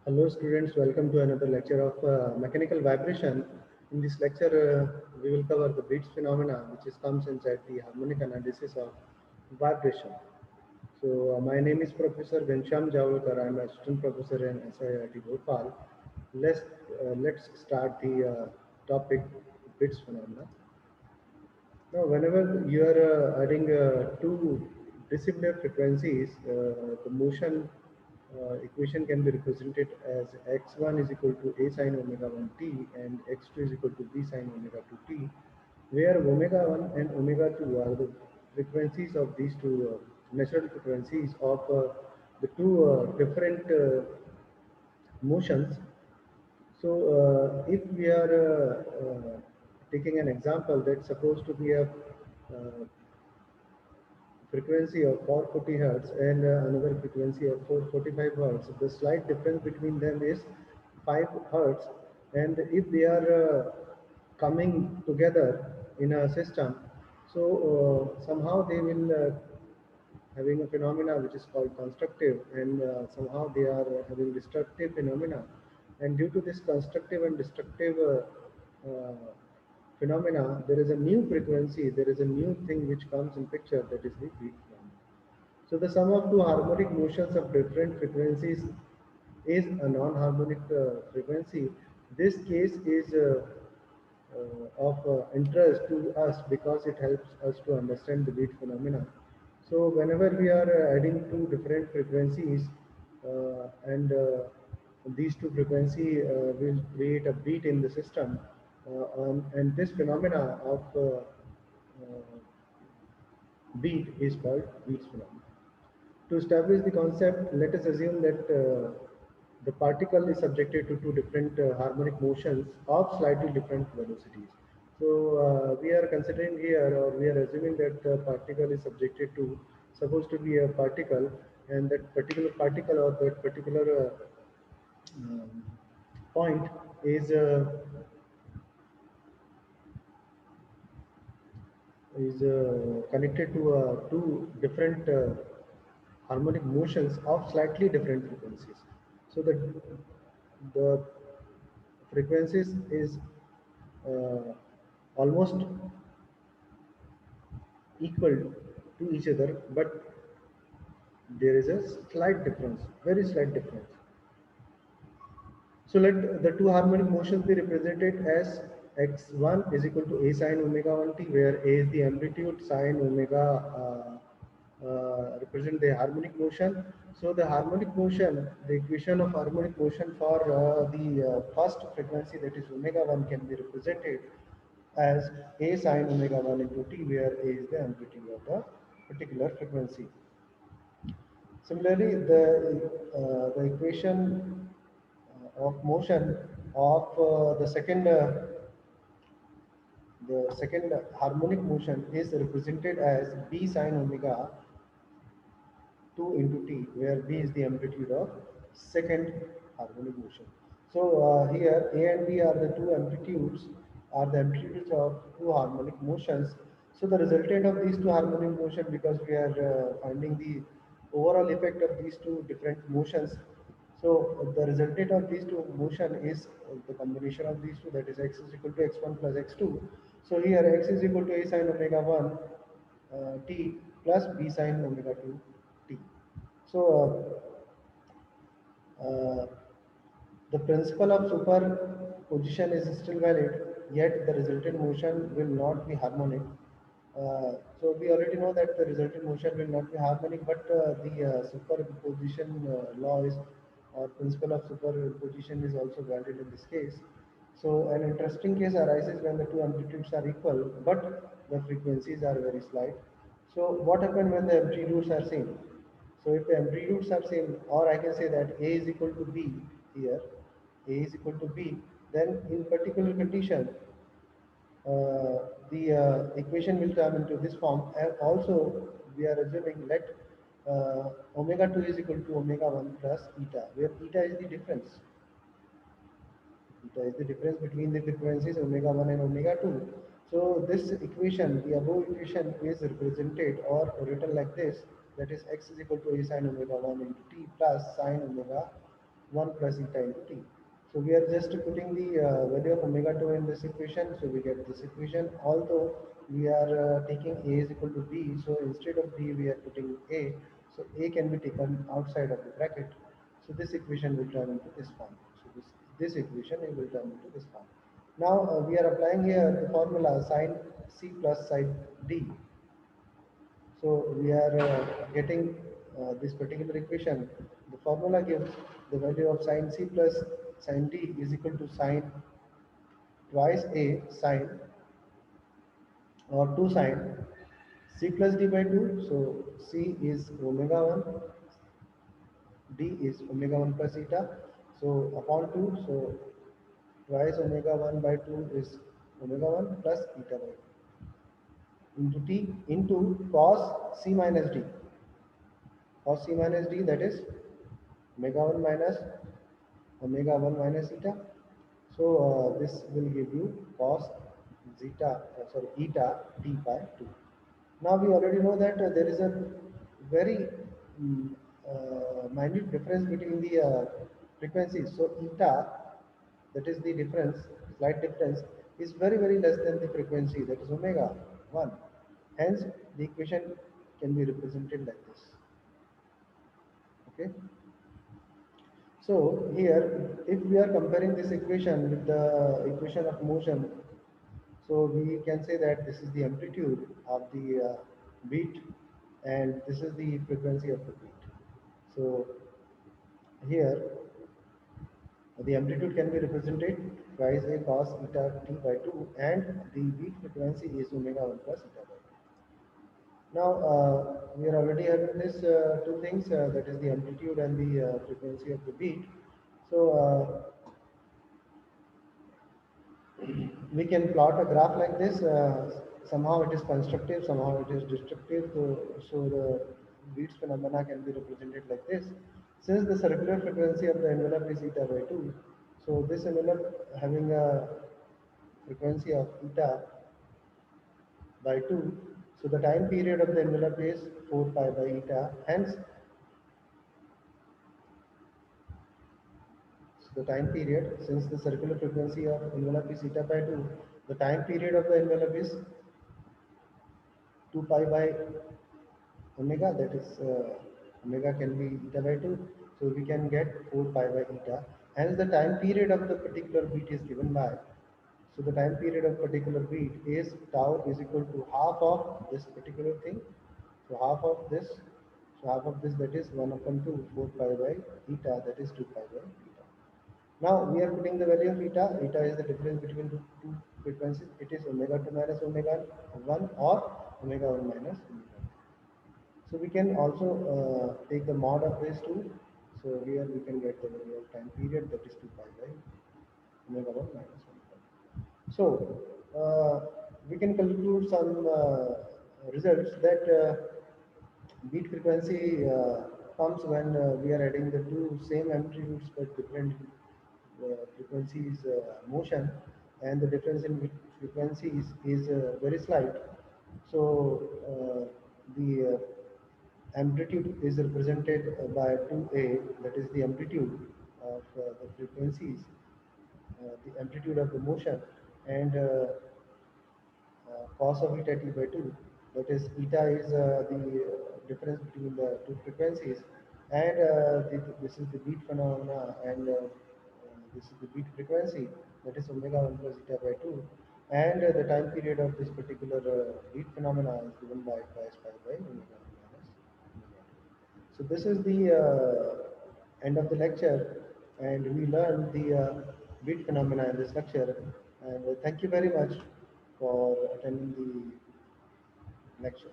Hello students, welcome to another lecture of mechanical vibration. In this lecture, we will cover the Beats phenomena, which comes inside the harmonic analysis of vibration. So my name is Professor Ghanshyam Javalkar. I am a assistant professor in SIIT Bhopal. Let's start the topic Beats phenomena. Now, whenever you are adding two dissimilar frequencies, the motion equation can be represented as x1 is equal to a sine omega 1 t and x2 is equal to b sine omega 2 t, where omega 1 and omega 2 are the frequencies of these two natural frequencies of the two different motions. So, if we are taking an example that's supposed to be a frequency of 440 hertz and another frequency of 445 hertz, the slight difference between them is 5 hertz. And if they are coming together in a system, so somehow they will having a phenomena which is called constructive, and somehow they are having destructive phenomena. And due to this constructive and destructive phenomena, there is a new frequency, there is a new thing which comes in picture, that is the beat phenomena. So the sum of two harmonic motions of different frequencies is a non-harmonic frequency. This case is of interest to us because it helps us to understand the beat phenomena. So whenever we are adding two different frequencies and these two frequency will create a beat in the system, and this phenomena of beat is called Beats phenomena. To establish the concept, let us assume that the particle is subjected to two different harmonic motions of slightly different velocities. So we are considering here, or we are assuming that the particle is subjected to, supposed to be a particle, and that particular particle or that particular um, point is connected to two different harmonic motions of slightly different frequencies. So the frequencies is uh, almost equal to each other, but there is a slight difference, very slight difference. So let the two harmonic motions be represented as x1 is equal to a sine omega 1t, where a is the amplitude, sine omega represent the harmonic motion. So the harmonic motion, the equation of harmonic motion for the first frequency, that is omega 1, can be represented as a sine omega 1 into t, where a is the amplitude of the particular frequency. Similarly, the equation of motion of the second harmonic motion is represented as b sine omega 2 into t, where b is the amplitude of second harmonic motion. So here a and b are the two amplitudes, are the amplitudes of two harmonic motions. So the resultant of these two harmonic motion, because we are finding the overall effect of these two different motions. So the resultant of these two motion is the combination of these two, that is x is equal to x1 plus x2. So here x is equal to a sine omega 1 t plus b sine omega 2 t. So uh, the principle of superposition is still valid, yet the resultant motion will not be harmonic. So we already know that the resultant motion will not be harmonic, but the superposition law is, or principle of superposition is also valid in this case. So an interesting case arises when the two amplitudes are equal, but the frequencies are very slight. So what happens when the amplitudes are same? So if the amplitudes are same, or I can say that A is equal to B here, A is equal to B, then in particular condition, the equation will come into this form. And also, we are assuming let omega 2 is equal to omega 1 plus eta, where eta is the difference. Eta is the difference between the frequencies omega 1 and omega 2. So this equation, the above equation, is represented or written like this, that is x is equal to a sine omega 1 into t plus sine omega 1 plus eta into t. So we are just putting the value of omega 2 in this equation, so we get this equation. Although we are taking a is equal to b, so instead of b we are putting a, so a can be taken outside of the bracket. So this equation will turn into this form. So this equation it will turn into this form. Now we are applying here the formula sine c plus sine d. So we are getting this particular equation. The formula gives the value of sine c plus sine d is equal to sine twice a sine or 2 sine c plus d by 2. So c is omega 1, d is omega 1 plus eta. So upon 2, so twice omega 1 by 2 is omega 1 plus eta by 2 into t into cos c minus d. Cos c minus d, that is omega 1 minus omega 1 minus eta. So this will give you cos zeta, eta t by 2. Now we already know that there is a very minute difference between the frequencies. So eta, that is the difference, slight difference, is very less than the frequency, that is omega 1. Hence the equation can be represented like this. Okay. So here, if we are comparing this equation with the equation of motion, so we can say that this is the amplitude of the beat and this is the frequency of the beat. So here, the amplitude can be represented twice a cos eta t by 2 and the beat frequency is omega 1 plus eta by 2. Now we are already having this two things, that is the amplitude and the frequency of the beat. So we can plot a graph like this. Somehow it is constructive, somehow it is destructive. So the beats phenomena can be represented like this. Since the circular frequency of the envelope is eta by 2, so this envelope having a frequency of eta by 2, so the time period of the envelope is 4 pi by eta. Hence, so the time period, since the circular frequency of envelope is eta by 2, the time period of the envelope is 2 pi by omega, that is omega can be eta by 2, so we can get 4 pi by eta. Hence the time period of the particular beat is given by, so the time period of particular beat is tau is equal to half of this particular thing, so half of this, so half of this, that is 1 upon 2 4 pi by eta, that is 2 pi by eta. Now we are putting the value of eta. Eta is the difference between the two frequencies. It is omega 2 minus omega 1 or omega 1 minus omega 2. So we can also take the mod of these two. So here we can get the value of time period, that is 2 pi by omega 1 minus omega 2. So we can conclude some results that beat frequency comes when we are adding the two same amplitudes but different frequencies motion, and the difference in frequencies is very slight. So the amplitude is represented by 2a, that is the amplitude of the frequencies, the amplitude of the motion, and cos of eta t by 2, that is eta is the difference between the two frequencies, and this is the beat phenomena, and this is the beat frequency, that is omega 1 plus eta by 2, and the time period of this particular beat phenomena is given by pi pi by omega 1 minus omega 2. So this is the end of the lecture, and we learned the beat phenomena in this lecture, and thank you very much for attending the lecture.